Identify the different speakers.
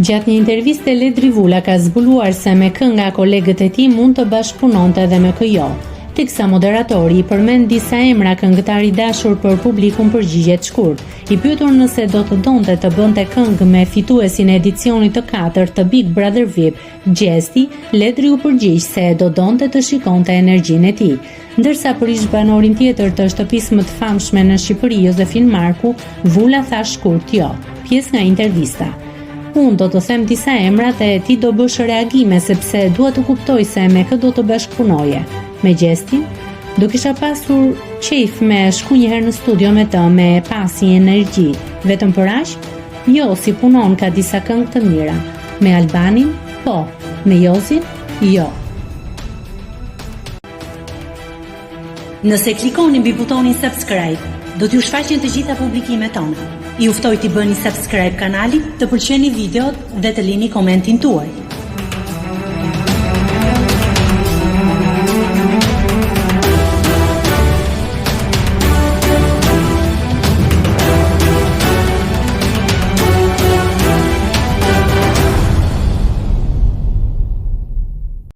Speaker 1: Gjatë një interviste Ledri Vula ka zbuluar se me kë nga kolegët e tij mund të bashkëpunonte dhe me kë jo. Teksa moderatori i përmend disa emra këngëtar i dashur për publikun përgjigjet shkurt. I pyetur nëse do të donte të bënte këngë me fituesin e edicionit të 4 të Big Brother VIP, Gjesti, Ledri u përgjigj se do donte të shikonte energjinë e tij. Ndërsa për ish banorin tjetër të shtëpisë më të famshme në Shqipëri, Jozefin Marku, Vula tha shkurt jo. Pjesë nga intervista. Unë do të them disa emrat e ti do bësh reagime sepse dua të kuptoj se me kë do të bashkëpunoje. Me Gjestin, do kisha pasur qejf me shku një herë në studio me të, me pasi energji. Vetëm për aq? Jo, si punon ka disa këngë të mira. Me Albanin? Po. Me Jozin? Jo. Nëse klikoni mbi butonin subscribe, do t'ju shfaqen të gjitha publikimet tona. Ju ftoj t'i bëni subscribe kanalit, të pëlqeni videot dhe të lini komentin tuaj.